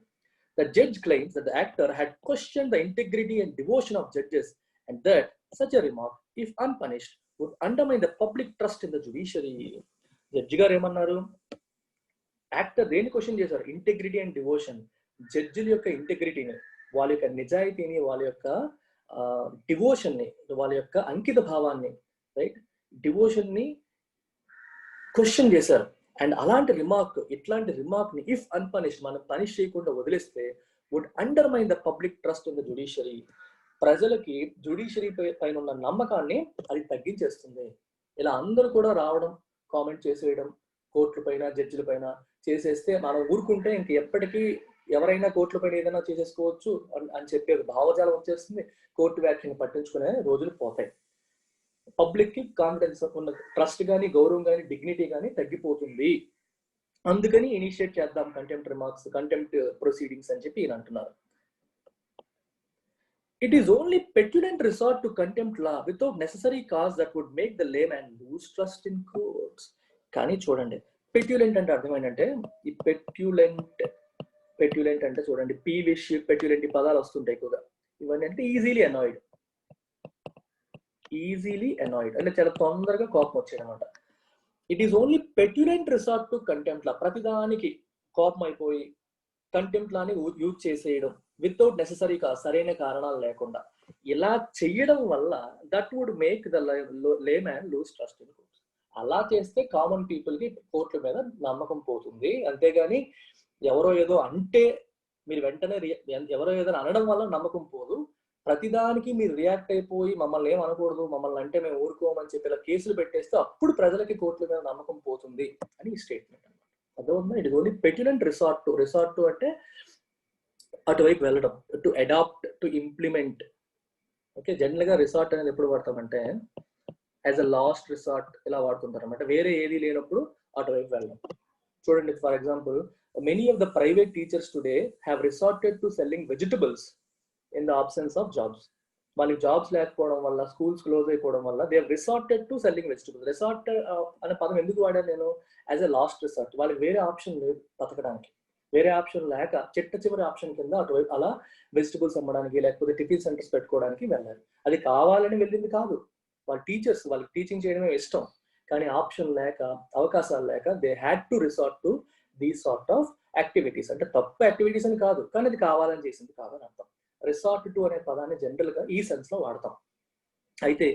The judge claims that the actor had questioned the integrity and devotion of judges and that such a remark, if unpunished, would undermine the public trust in the judiciary. Judge గారు ఏమన్నారు, యాక్టర్ దేని క్వశ్చన్ చేశారు, ఇంటెగ్రిటీ అండ్ డివోషన్, జడ్జిల యొక్క ఇంటెగ్రిటీని, వాళ్ళ యొక్క నిజాయితీని, వాళ్ళ యొక్క డివోషన్ ని, వాళ్ళ యొక్క అంకిత భావాన్ని, రైట్, డివోషన్ ని క్వశ్చన్ చేశారు. అండ్ అలాంటి రిమార్క్, ఇట్లాంటి రిమార్క్ ని ఇఫ్ అన్పనిష్డ్, మనం పనిష్ చేయకుండా వదిలేస్తే would undermine the public trust in the judiciary, ప్రజలకి జుడిషియరీ పైన ఉన్న నమ్మకాన్ని అది తగ్గించేస్తుంది. ఇలా అందరూ కూడా రావడం, కామెంట్ చేసేయడం, కోర్టుల పైన జడ్జిల పైన చేసేస్తే మనం ఊరుకుంటే ఇంక ఎప్పటికీ ఎవరైనా కోర్టుల పైన ఏదైనా చేసేసుకోవచ్చు అని చెప్పే భావజాలం వచ్చేస్తుంది. కోర్టు వ్యాఖ్యను పట్టించుకునే రోజులు పోతాయి. పబ్లిక్ కి కాన్ఫిడెన్స్ ఉన్న ట్రస్ట్ కానీ, గౌరవం కానీ, డిగ్నిటీ కానీ తగ్గిపోతుంది. అందుకని ఇనిషియేట్ చేద్దాం కంటెంప్ట్ రిమార్క్స్, కంటెంప్ట్ ప్రొసీడింగ్స్ అని చెప్పి ఈయన అంటున్నారు. It is only petulant resort to contempt law without necessary cause that would make the layman lose trust in courts. కానీ చూడండి, పెట్యులెంట్ అంటే అర్థం ఏంటంటే, ఈ పెట్యులెంట్ అంటే చూడండి, పీవిష్, పెట్యులెంట్ ఈ పదాలు వస్తుంటాయి ఎక్కువగా. ఇవన్నీ అంటే ఈజీలీ అనాయిడ్ అంటే చాలా తొందరగా కోపం వచ్చేది అనమాట. It is only petulant resort to contempt law, ప్రతిదానికి కోపం అయిపోయి కంటెంప్ట్ లాని యూజ్ చేసేయడం వితౌట్ నెసెసరీ సరైన కారణాలు లేకుండా. ఇలా చెయ్యడం వల్ల that would make the layman lose trust in courts. అలా చేస్తే కామన్ పీపుల్ కి కోర్టుల మీద నమ్మకం పోతుంది. అంతేగాని ఎవరో ఏదో అంటే మీరు వెంటనే ఎవరో ఏదో అనడం వల్ల నమ్మకం పోదు. ప్రతిదానికి మీరు రియాక్ట్ అయిపోయి మమ్మల్ని ఏం అనకూడదు, మమ్మల్ని అంటే మేము ఊరుకోమని చెప్పి ఇలా కేసులు పెట్టేస్తే అప్పుడు ప్రజలకి కోర్టుల మీద నమ్మకం పోతుంది అని ఈ స్టేట్మెంట్ అనమాట. అదొందా, it is only petulant resort to అంటే అటువైపు వెళ్ళడం, to adopt, to implement. Okay, general గా రిసార్ట్ అనేది ఎప్పుడు వాడతామంటే యాజ్ అ లాస్ట్ రిసార్ట్ ఇలా వాడుతుంటారు అనమాట. వేరే ఏది లేనప్పుడు అటువైపు వెళ్ళడం. చూడండి, for example, many of the private teachers today have resorted to selling vegetables in the absence of jobs. వాళ్ళకి జాబ్స్ లేకపోవడం వల్ల, స్కూల్స్ క్లోజ్ అయిపోవడం వల్ల they have resorted to selling vegetables. Resort అనే పదం ఎందుకు వాడాను నేను, యాజ్ ఎ లాస్ట్ రిసార్ట్. వాళ్ళకి వేరే ఆప్షన్ లేదు బతకడానికి, వేరే ఆప్షన్ లేక చిట్ట చివరి ఆప్షన్ కింద అటువైపు అలా వెజిటబుల్స్ అమ్మడానికి లేకపోతే టిఫిన్ సెంటర్స్ పెట్టుకోవడానికి వెళ్ళాలి. అది కావాలని వెళ్ళింది కాదు, వాళ్ళ టీచర్స్, వాళ్ళకి టీచింగ్ చేయడమే ఇష్టం, కానీ ఆప్షన్ లేక, అవకాశాలు లేక they had to resort to these sort of activities. అంటే తప్పు యాక్టివిటీస్ అని కాదు, కానీ అది కావాలని చేసింది కాదని అర్థం. రిసార్ట్ టు అనే పదాన్ని జనరల్ గా ఈ సెన్స్ లో వాడతాం. అయితే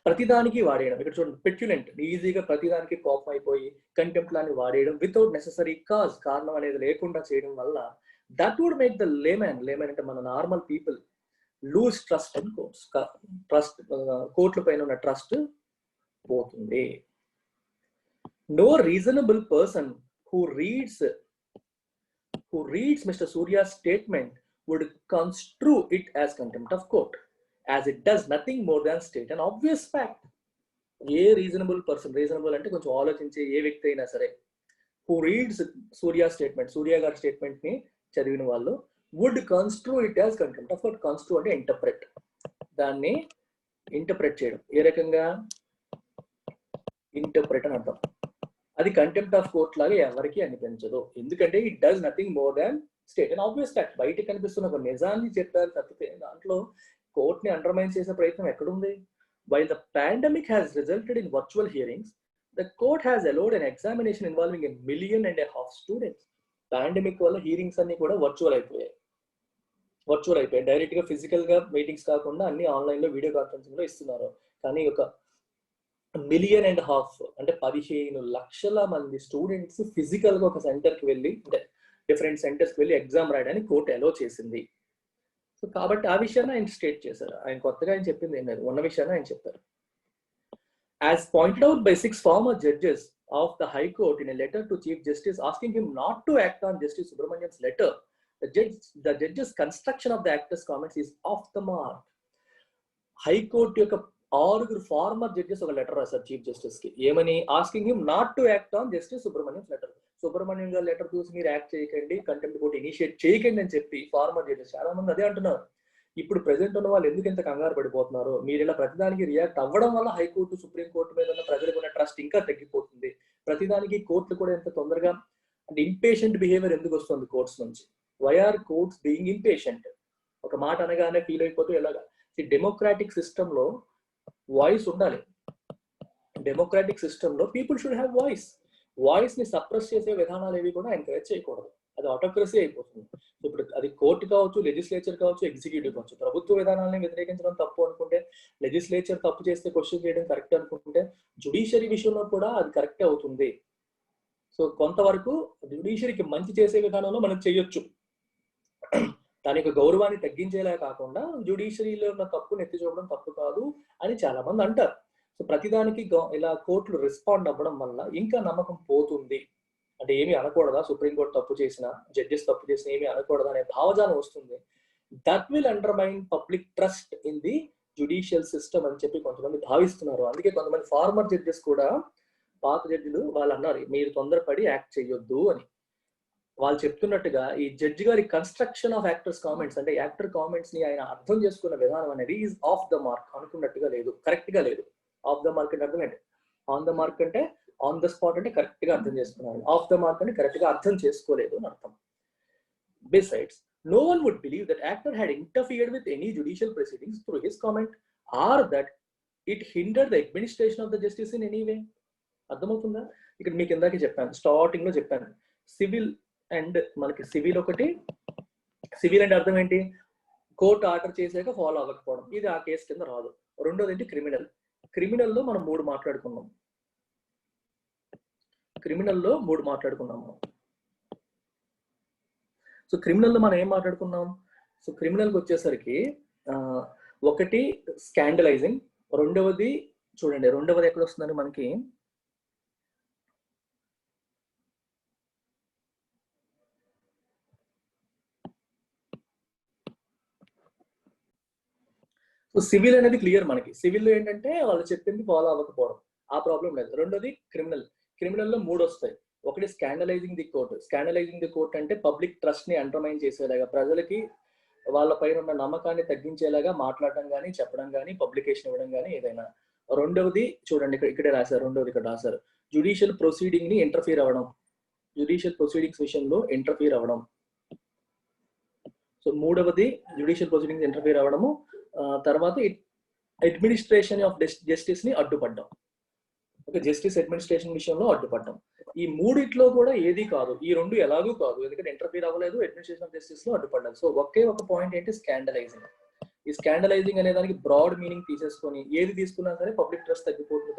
ప్రతిదానికి వాడేయడం, ఇక్కడ చూడండి, పెట్యులెంట్, ఈజీగా ప్రతిదానికి కోపం అయిపోయి కంటెంప్ట్ లాని వాడేయడం వితౌట్ నెసెసరీ కాజ్, కారణం అనేది లేకుండా చేయడం వల్ల that would make the layman అంటే మన normal people lose trust in courts. Trust, కోర్టుల పైన ఉన్న ట్రస్ట్ పోతుంది. No reasonable person who reads Mr. Surya's statement would construe it as contempt of court, as it does nothing more than state an obvious fact. A reasonable person, reasonable అంటే కొంచెం ఆలోచించే ఏ వ్యక్తి అయినా సరే, who reads Surya statement, సూర్య గారి స్టేట్మెంట్ ని చదివిన వాళ్ళు would construe it as contempt of court. construe అంటే ఇంటర్ప్రెట్, దాన్ని ఇంటర్ప్రెట్ చేయడం. ఏ రకంగా ఇంటర్ప్రెట్ అని అర్థం. అది కంటెంప్ట్ ఆఫ్ కోర్ట్ లాగా ఎవరికి అనిపించదు, ఎందుకంటే it does nothing more than state and obvious fact. బయటకు కనిపిస్తున్న ఒక నిజాన్ని చెప్పారు తప్పితే దాంట్లో కోర్ట్ ని అండర్మైన్ చేసే ప్రయత్నం ఎక్కడుంది? While the pandemic has resulted in virtual hearings, the court has allowed an examination involving 1.5 million students. Pandemic వల్ల హీరింగ్స్ అన్ని కూడా వర్చువల్ అయిపోయాయి. డైరెక్ట్ గా ఫిజికల్ గా మీటింగ్స్ కాకుండా అన్ని ఆన్లైన్ లో, వీడియో కాన్ఫరెన్సింగ్ లో ఇస్తున్నారు. కానీ ఒక 1.5 million అంటే 15 లక్షల మంది స్టూడెంట్స్ ఫిజికల్ గా ఒక సెంటర్ కి వెళ్ళి, అంటే డిఫరెంట్ సెంటర్స్ కి వెళ్ళి ఎగ్జామ్ రాయడానికి కోర్టు అలో చేసింది. సో కాబట్టి ఆ విషయాన్ని ఆయన స్టేట్ చేశారు. ఆయన కొత్తగా ఆయన చెప్పింది ఏం లేదు, ఉన్న విషయాన్ని ఆయన చెప్పారు. As pointed out by 6 former judges of the High Court in a letter to Chief Justice asking him not to act on Justice Subramanian's letter, the judge's construction of the actor's comments is off the mark. High court యొక్క 6 ఫార్మర్ జడ్జెస్ ఒక లెటర్ రాశారు చీఫ్ జస్టిస్ కి, ఏమని? Asking him not to act on justice Subrahmanyam letter. Subrahmanyam గారు లెటర్ చూసి మీరు యాక్ట్ చేయకండి, కంటెంప్ట్ కోర్టు ఇనిషియేట్ చేయకండి అని చెప్పి ఫార్మర్ జడ్జెస్ చాలా మంది అదే అంటున్నారు. ఇప్పుడు ప్రెసెంట్ ఉన్న వాళ్ళు ఎందుకు ఇంత కంగారు పడిపోతున్నారు? మీరు ఇలా ప్రతిదానికి రియాక్ట్ అవ్వడం వల్ల హైకోర్టు సుప్రీంకోర్టు మీద ఉన్న ప్రజలకు ఉన్న ట్రస్ట్ ఇంకా తగ్గిపోతుంది. ప్రతిదానికి కోర్టులు కూడా ఎంత తొందరగా అంటే ఇంపేషెంట్ బిహేవియర్ ఎందుకు వస్తుంది కోర్ట్స్ నుంచి? Why are courts being impatient? ఒక మాట అనగానే ఫీల్ అయిపోతూ ఎలాగా? డెమోక్రాటిక్ సిస్టమ్ లో వాయిస్ ఉండాలి. డెమోక్రాటిక్ సిస్టమ్ లో people should have voice. Voice ని సప్రెస్ చేసే విధానాలు ఏవి కూడా ఎంకరేజ్ చేయకూడదు. అది ఆటోక్రసీ అయిపోతుంది. ఇప్పుడు అది కోర్టు కావచ్చు, లెజిస్లేచర్ కావచ్చు, ఎగ్జిక్యూటివ్ కావచ్చు. ప్రభుత్వ విధానాలను వ్యతిరేకించడం తప్పు అనుకుంటే, లెజిస్లేచర్ తప్పు చేస్తే క్వశ్చన్ చేయడం కరెక్ట్ అనుకుంటే, జుడిషియరీ విషయంలో కూడా అది కరెక్ట్ అవుతుంది. సో కొంతవరకు జుడిషియరీకి మంచి చేసే విధానంలో మనం చేయొచ్చు. దాని యొక్క గౌరవాన్ని తగ్గించేలా కాకుండా జుడిషియరీలో ఉన్న తప్పును ఎత్తి చూపడం తప్పు కాదు అని చాలా మంది అంటారు. సో ప్రతిదానికి ఇలా కోర్టులు రెస్పాండ్ అవ్వడం వల్ల ఇంకా నమ్మకం పోతుంది. అంటే ఏమి అనకూడదా, సుప్రీంకోర్టు తప్పు చేసిన, జడ్జెస్ తప్పు చేసిన ఏమి అనకూడదా అనే భావజాలం వస్తుంది. That will undermine public trust in the judicial system అని చెప్పి కొంతమంది భావిస్తున్నారు. అందుకే కొంతమంది ఫార్మర్ జడ్జెస్ కూడా, పాత జడ్జిలు వాళ్ళు అన్నారు మీరు తొందరపడి యాక్ట్ చేయొద్దు అని. వాళ్ళు చెప్తున్నట్టుగా ఈ జడ్జి గారి కన్స్ట్రక్షన్ ఆఫ్ యాక్టర్స్ కామెంట్స్, అంటే యాక్టర్ కామెంట్స్ ని ఆయన అర్థం చేసుకున్న విధానం అనేది ఈజ్ ఆఫ్ ద మార్క్, అనుకున్నట్టుగా లేదు, కరెక్ట్ గా లేదు. ఆఫ్ ద మార్క్ అంటే అర్థం ఏంటి? ఆన్ ద మార్క్ అంటే ఆన్ ద స్పాట్ అంటే కరెక్ట్ గా అర్థం చేసుకున్నాడు, ఆఫ్ ద మార్క్ అంటే కరెక్ట్ గా అర్థం చేసుకోలేదు అని అర్థం. Besides, no one would believe that actor had interfered with any judicial proceedings through his comment or that it hindered the administration of the justice in any way. అర్థమవుతుందా? ఇక్కడ మీకు ఇందాకే చెప్పాను, స్టార్టింగ్ లో చెప్పాను, సివిల్ అండ్ మనకి సివిల్ ఒకటి. సివిల్ అంటే అర్థం ఏంటి? కోర్టు ఆర్డర్ చేసాక ఫాలో అవ్వకపోవడం, ఇది ఆ కేసు కింద రాదు. రెండోది ఏంటి? క్రిమినల్. క్రిమినల్లో మనం 3 మాట్లాడుకున్నాం. సో క్రిమినల్లో మనం ఏం మాట్లాడుకున్నాం? సో క్రిమినల్కి వచ్చేసరికి ఒకటి స్కాండలైజింగ్, రెండవది చూడండి, రెండవది ఎక్కడ వస్తుందని మనకి సో సివిల్ అనేది క్లియర్ మనకి. సివిల్లో ఏంటంటే వాళ్ళు చెప్పింది ఫాలో అవ్వకపోవడం, ఆ ప్రాబ్లం లేదు. రెండోది క్రిమినల్. క్రిమినల్లో 3 వస్తాయి. ఒకటి స్కాండలైజింగ్ ది కోర్ట్. స్కాండలైజింగ్ ది కోర్ట్ అంటే పబ్లిక్ ట్రస్ట్ ని అండర్మైన్ చేసేలాగా, ప్రజలకి వాళ్ళ పైన ఉన్న నమ్మకాన్ని తగ్గించేలాగా మాట్లాడడం కానీ, చెప్పడం కానీ, పబ్లికేషన్ ఇవ్వడం కానీ ఏదైనా. రెండవది చూడండి, ఇక్కడే రాశారు, రెండవది ఇక్కడ రాశారు, జ్యుడిషియల్ ప్రొసీడింగ్ ని ఇంటర్ఫీర్ అవ్వడం, జ్యుడిషియల్ ప్రొసీడింగ్స్ విషయంలో ఇంటర్ఫీర్ అవ్వడం. సో మూడవది జ్యుడిషియల్ ప్రొసీడింగ్స్ ఇంటర్ఫీర్ అవ్వడము. తర్వాత అడ్మినిస్ట్రేషన్ ఆఫ్ జస్టిస్ ని అడ్డుపడ్డం. ఓకే, జస్టిస్ అడ్మినిస్ట్రేషన్ విషయంలో అడ్డుపడ్డం. ఈ మూడిట్లో కూడా ఏది కాదు, ఈ రెండు ఎలాగూ కాదు, ఎందుకంటే ఇంటర్ఫీర్ అవ్వలేదు, అడ్మినిస్ట్రేషన్ ఆఫ్ జస్టిస్ లో అడ్డుపడ్డారు. సో ఒకే ఒక పాయింట్ ఏంటి? స్కాండలైజింగ్. ఈ స్కాండలైజింగ్ అనే దానికి బ్రాడ్ మీనింగ్ తీసేసుకొని ఏది తీసుకున్నా సరే పబ్లిక్ ట్రస్ట్ తగ్గిపోతుంది,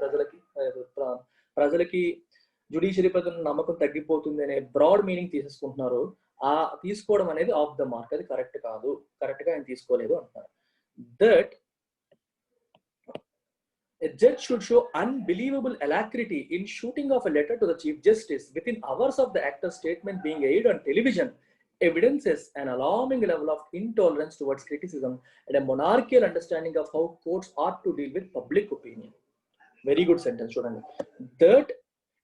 ప్రజలకి జుడిషియరీ పైన నమ్మకం తగ్గిపోతుంది అనే బ్రాడ్ మీనింగ్ తీసేసుకుంటున్నారు. ఆ తీసుకోవడం అనేది ఆఫ్ ద మార్క్, అది కరెక్ట్ కాదు, కరెక్ట్ గా ఆయన తీసుకోలేదు అంటున్నారు. That a judge should show unbelievable alacrity in shooting off a letter to the Chief Justice within hours of the actor's statement being aired on television evidences an alarming level of intolerance towards criticism and a monarchical understanding of how courts ought to deal with public opinion. Very good sentence, chudandi. That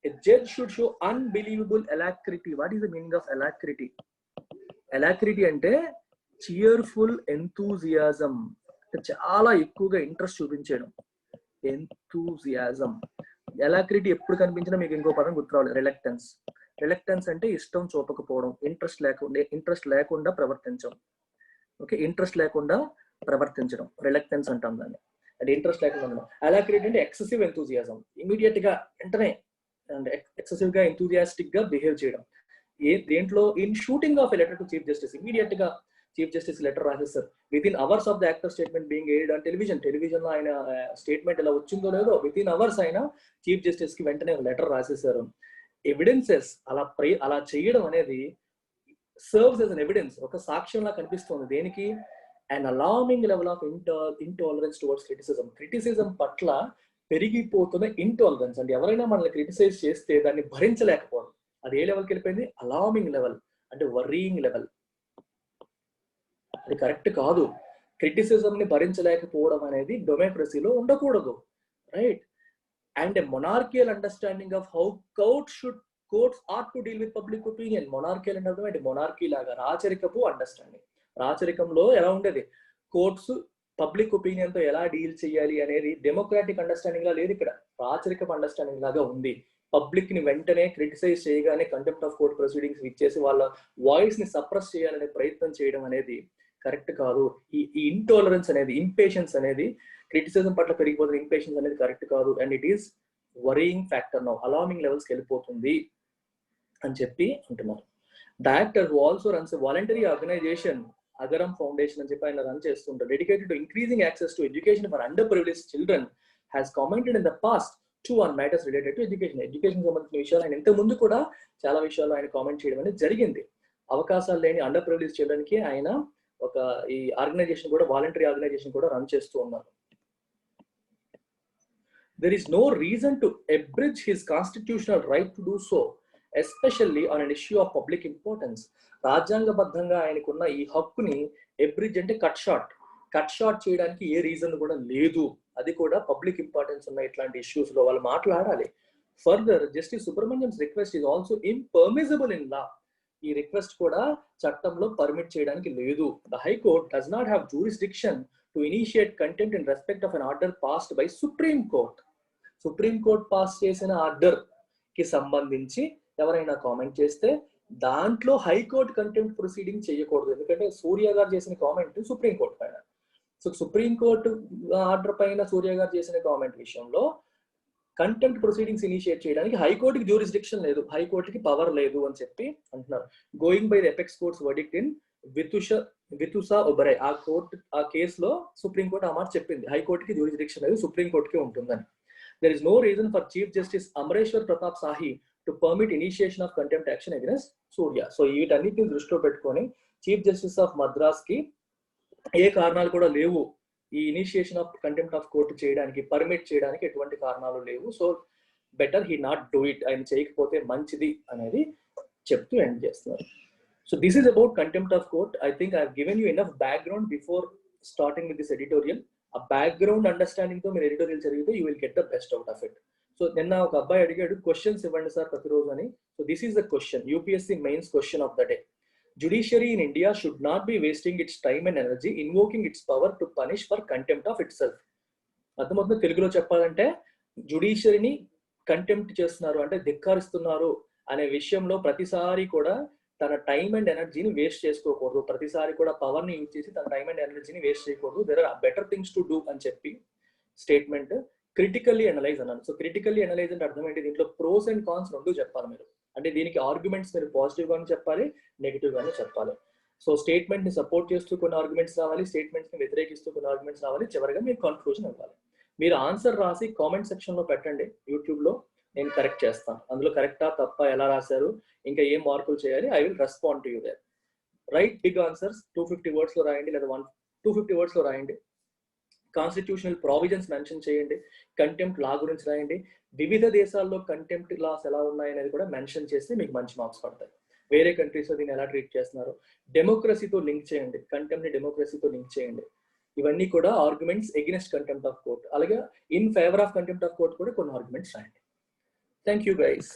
a judge should show unbelievable alacrity. What is the meaning of alacrity? Alacrity ante cheerful enthusiasm, చాలా ఎక్కువగా ఇంట్రెస్ట్ చూపించడం, ఎంతూజియాజం. ఎలాక్రిటీ ఎప్పుడు కనిపించినా మీకు ఇంకో పదం గుర్తురావాలి, రిలక్టెన్స్. రిలక్టెన్స్ అంటే ఇష్టం చూపకపోవడం, ఇంట్రెస్ట్ లేకుండా ప్రవర్తించడం. ఓకే, ఇంట్రెస్ట్ లేకుండా ప్రవర్తించడం రిలక్టెన్స్ అంటాం దాన్ని. అంటే ఇంట్రెస్ట్ లేకుండా ఉండడం. ఎలాక్రిటీ అంటే ఎక్సెసివ్ ఎంతూజియాజం, ఇమీడియట్ గా వెంటనే ఎక్సెసివ్ గా ఎంతూజియాస్టిక్ గా బిహేవ్ చేయడం. దేంట్లో? In shooting of a letter to chief justice. Immediate గా చీఫ్ జస్టిస్ లెటర్ రాసేస్తారు within hours of the actor statement being aired on television. Television లో ఆయన స్టేట్మెంట్ ఎలా వచ్చిందో లేదో విత్ ఇన్ అవర్స్ ఆయన చీఫ్ జస్టిస్ కి వెంటనే లెటర్ రాసేసారు. ఎవిడెన్సెస్ అలా చేయడం అనేది సర్వ్స్ యాజ్ అన్ ఎవిడెన్స్, ఒక సాక్ష్యంలా కనిపిస్తుంది. దేనికి? And alarming level of intolerance towards criticism. Criticism పట్ల పెరిగిపోతున్న ఇంటాలరెన్స్. అంటే ఎవరైనా మనల్ని క్రిటిసైజ్ చేస్తే దాన్ని భరించలేకపోవడం, అది ఏ లెవెల్కి వెళ్ళిపోయింది? అలార్మింగ్ లెవెల్, అంటే వర్రీయింగ్ లెవెల్. అది కరెక్ట్ కాదు. క్రిటిసిజం ని భరించలేకపోవడం అనేది డెమోక్రసీలో ఉండకూడదు, right? And a monarchial understanding of how courts are to deal with public opinion. Monarchial అంటే మొనార్కీ లాగా రాచరికపు అండర్స్టాండింగ్. రాచరికంలో ఎలా ఉండేది, కోర్ట్స్ పబ్లిక్ ఒపీనియన్ తో ఎలా డీల్ చేయాలి అనేది డెమోక్రాటిక్ అండర్స్టాండింగ్ లా లేదు, ఇక్కడ రాచరికపు అండర్స్టాండింగ్ లాగా ఉంది. పబ్లిక్ ని వెంటనే క్రిటిసైజ్ చేయగానే కంటెంప్ట్ ఆఫ్ కోర్ట్ ప్రొసీడింగ్స్ ఇచ్చేసి వాళ్ళ వాయిస్ ని సప్రెస్ చేయాలనే ప్రయత్నం చేయడం అనేది కరెక్ట్ కాదు. ఈ ఇంటాలరెన్స్ అనేది, ఇంపేషన్స్ అనేది, క్రిటిసిజం పట్ల పెరిగిపోతున్న ఇంపేషన్స్ అనేది కరెక్ట్ కాదు. And it is worrying factor now, alarming లెవెల్స్కి వెళ్ళిపోతుంది అని చెప్పి అంటున్నారు. Director who also runs voluntary organization Agaram foundation అని చెప్పి ఆయన రన్ చేస్తుంటారు. Dedicated to increasing access to education for underprivileged children has commented in the past to on matters related to education. Education సంబంధించిన విషయాలు ఆయన ఇంతకు ముందు కూడా చాలా విషయాలు ఆయన కామెంట్ చేయడం అనేది జరిగింది. అవకాశాలు లేని అండర్ ప్రివిలేజ్ చేయడానికి ఆయన ఒక ఈ ఆర్గనైజేషన్ కూడా, వాలంటరీ ఆర్గనైజేషన్ కూడా రన్ చేస్తూ ఉన్నారు. There is no reason to abridge his constitutional right to do so, especially on an issue of public importance. రాజ్యాంగబద్ధంగా ఆయనకున్న ఈ హక్కుని ఎబ్రిడ్జ్ అంటే కట్ షార్ట్ చేయడానికి ఏ రీజన్ కూడా లేదు. అది కూడా పబ్లిక్ ఇంపార్టెన్స్ ఉన్న ఇట్లాంటి ఇష్యూస్ లో వాళ్ళు మాట్లాడాలి. Further, justice Subramaniam's request is also impermissible in law. ఈ రిక్వెస్ట్ కూడా చట్టంలో పర్మిట్ చేయడానికి లేదు. The high court does not have jurisdiction to initiate contempt in respect of an order passed by supreme court. Supreme court pass చేసిన ఆర్డర్ కి సంబంధించి ఎవరైనా కామెంట్ చేస్తే దాంట్లో హైకోర్టు కంటెంప్ట్ ప్రొసీడింగ్ చేయకూడదు. ఎందుకంటే సూర్య గారు చేసిన కామెంట్ సుప్రీం కోర్టు పైన. సో సుప్రీం కోర్టు ఆర్డర్ పైన సూర్య గారు చేసిన కామెంట్ విషయంలో కంటెంప్ట్ ప్రొసీడింగ్స్ ఇనిషియేట్ చేయడానికి హైకోర్టుకి జ్యూరిస్డిక్షన్ లేదు, హైకోర్టుకి పవర్ లేదు అని చెప్పి అంటున్నారు. Going by the apex court's verdict in Vitusah Oberoi, ఆ కేసులో సుప్రీం కోర్టు ఆ మాట చెప్పింది, హైకోర్టుకి జ్యూరిస్డిక్షన్ లేదు, సుప్రీం కోర్టుకి ఉంటుందని. There is no reason for Chief Justice Amreshwar Pratap Sahi to permit initiation of contempt action against Surya. So వీటన్నిటిని దృష్టిలో పెట్టుకొని చీఫ్ జస్టిస్ ఆఫ్ మద్రాస్ కి ఏ కారణాలు కూడా లేవు ఈ initiation of contempt of court చేయడానికి, పర్మిట్ చేయడానికి ఎటువంటి కారణాలు లేవు. So better he not do it, ఆయన చేయకపోతే మంచిది అనేది చెప్తూ ఎండ్ చేస్తున్నారు. So this is about contempt of court. I think I have given you enough background before starting with this editorial. ఆ బ్యాక్గ్రౌండ్ అండర్స్టాండింగ్ తో మీరు ఎడిటోరియల్ చదివితే you will get the best out of it. So నిన్న ఒక అబ్బాయి అడిగాడు, క్వశ్చన్స్ ఇవ్వండి సార్ ప్రతిరోజు అని. So this is the question, UPSC mains question of the day. Judiciary in India should not be wasting it's time and energy invoking its power to punish for contempt of it self. అర్థమవుతుంది తెలుగులో చెప్పాలంటే, జుడిషియరీని కంటెంప్ట్ చేస్తున్నారు అంటే ధిక్కరిస్తున్నారు అనే విషయంలో ప్రతిసారి కూడా తన టైం అండ్ ఎనర్జీని వేస్ట్ చేసుకోకూడదు, ప్రతిసారి కూడా పవర్ ని యూజ్ చేసి తన టైం అండ్ ఎనర్జీని వేస్ట్ చేయకూడదు. There are better things to do అని చెప్పి స్టేట్మెంట్. క్రిటికల్లీ అనలైజ్ అన్నాను. సో క్రిటికల్లీ అనలైజ్ అంటే అర్థం ఏంటి, దీంట్లో ప్రోస్ అండ్ కాన్స్ రెండు చెప్పాలి మీరు. అంటే దీనికి ఆర్గ్యుమెంట్స్ మీరు పాజిటివ్ గానే చెప్పాలి, నెగిటివ్ గానే చెప్పాలి. సో స్టేట్మెంట్ ని సపోర్ట్ చేస్తూ కొన్ని ఆర్గ్యుమెంట్స్ రావాలి, స్టేట్మెంట్స్ ని వ్యతిరేకిస్తూ కొన్ని ఆర్గ్యుమెంట్స్ రావాలి, చివరిగా మీరు కన్క్లూజన్ ఇవ్వాలి. మీరు ఆన్సర్ రాసి కామెంట్ సెక్షన్ లో పెట్టండి, యూట్యూబ్ లో నేను కరెక్ట్ చేస్తాను. అందులో కరెక్టా తప్ప ఎలా రాశారు, ఇంకా ఏం మార్పులు చేయాలి, I will respond to you there. Right big answers 250 words లో రాయండి, లేదా 250 వర్డ్స్ లో రాయండి. కాన్స్టిట్యూషనల్ ప్రావిజన్స్ మెన్షన్ చేయండి, కంటెంప్ట్ లా గురించి రాయండి, వివిధ దేశాల్లో కంటెంప్ట్ లాస్ ఎలా ఉన్నాయనేది కూడా మెన్షన్ చేస్తే మీకు మంచి మార్క్స్ పడతాయి. వేరే కంట్రీస్ లో దీన్ని ఎలా ట్రీట్ చేస్తున్నారు, డెమోక్రసీతో లింక్ చేయండి, కంటెంప్ట్ ని డెమోక్రసీతో లింక్ చేయండి. ఇవన్నీ కూడా arguments against contempt of court. అలాగే in favour of contempt of court కూడా కొన్ని ఆర్గ్యుమెంట్స్ రాయండి. Thank you guys.